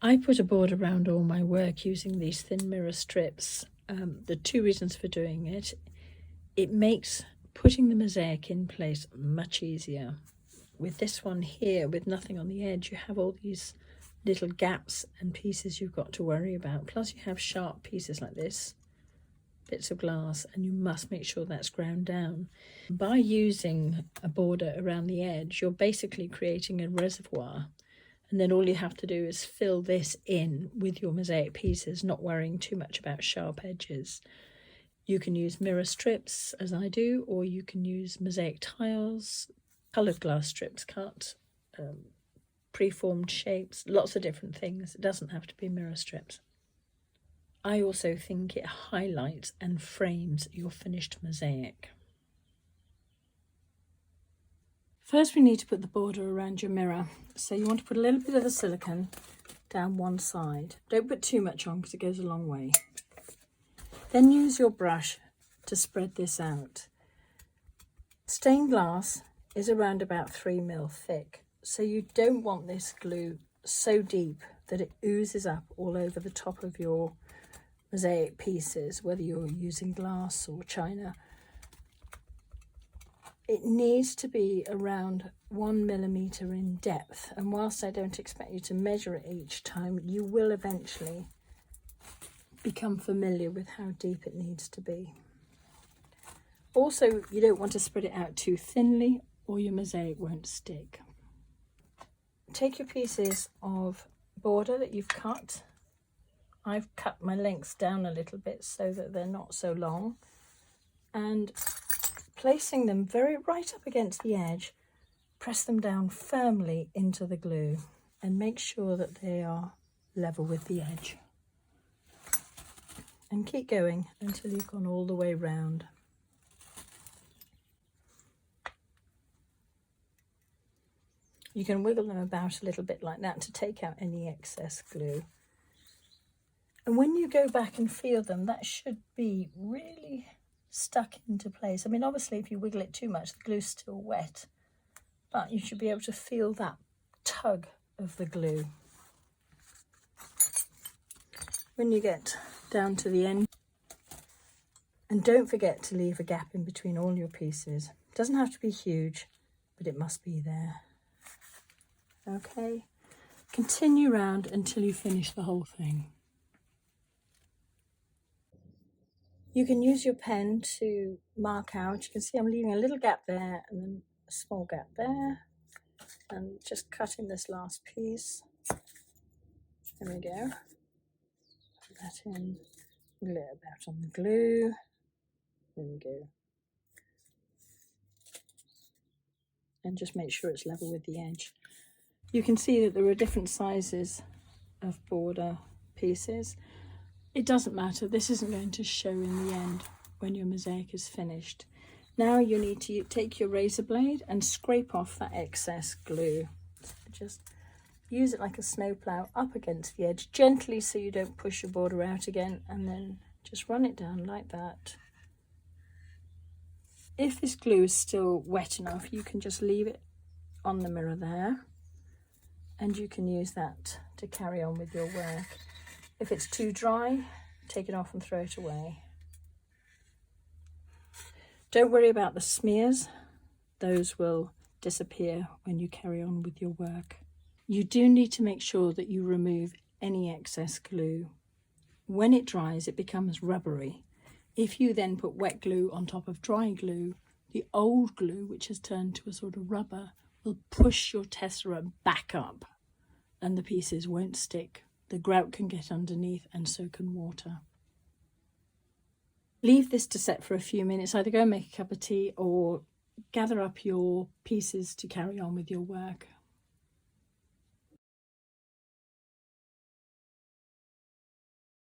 I put a border around all my work using these thin mirror strips. The two reasons for doing it: it makes putting the mosaic in place much easier. With this one here, with nothing on the edge, you have all these little gaps and pieces you've got to worry about. Plus you have sharp pieces like this, bits of glass, and you must make sure that's ground down. By using a border around the edge, you're basically creating a reservoir. And then all you have to do is fill this in with your mosaic pieces, not worrying too much about sharp edges. You can use mirror strips, as I do, or you can use mosaic tiles, coloured glass strips cut, preformed shapes, lots of different things. It doesn't have to be mirror strips. I also think it highlights and frames your finished mosaic. First we need to put the border around your mirror. So you want to put a little bit of the silicone down one side. Don't put too much on because it goes a long way. Then use your brush to spread this out. Stained glass is around about 3 mil thick, so you don't want this glue so deep that it oozes up all over the top of your mosaic pieces, whether you're using glass or china. It needs to be around 1 millimeter in depth, and whilst I don't expect you to measure it each time, you will eventually become familiar with how deep it needs to be. Also, you don't want to spread it out too thinly or your mosaic won't stick. Take your pieces of border that you've cut. I've cut my lengths down a little bit so that they're not so long, and placing them right up against the edge, press them down firmly into the glue and make sure that they are level with the edge. And keep going until you've gone all the way round. You can wiggle them about a little bit like that to take out any excess glue. And when you go back and feel them, that should be really stuck into place. I mean, obviously if you wiggle it too much, the glue's still wet, but you should be able to feel that tug of the glue. When you get down to the end, and don't forget to leave a gap in between all your pieces. It doesn't have to be huge, but it must be there. Okay, continue round until you finish the whole thing. You can use your pen to mark out. You can see I'm leaving a little gap there and then a small gap there, and just cutting this last piece. There we go. Put that in, glue it about on the glue. There we go. And just make sure it's level with the edge. You can see that there are different sizes of border pieces. It doesn't matter, this isn't going to show in the end when your mosaic is finished. Now you need to take your razor blade and scrape off that excess glue. So just use it like a snowplow up against the edge, gently so you don't push your border out again, and then just run it down like that. If this glue is still wet enough, you can just leave it on the mirror there, and you can use that to carry on with your work. If it's too dry, take it off and throw it away. Don't worry about the smears. Those will disappear when you carry on with your work. You do need to make sure that you remove any excess glue. When it dries, it becomes rubbery. If you then put wet glue on top of dry glue, the old glue, which has turned to a sort of rubber, will push your tessera back up and the pieces won't stick. The grout can get underneath, and so can water. Leave this to set for a few minutes. Either go and make a cup of tea or gather up your pieces to carry on with your work.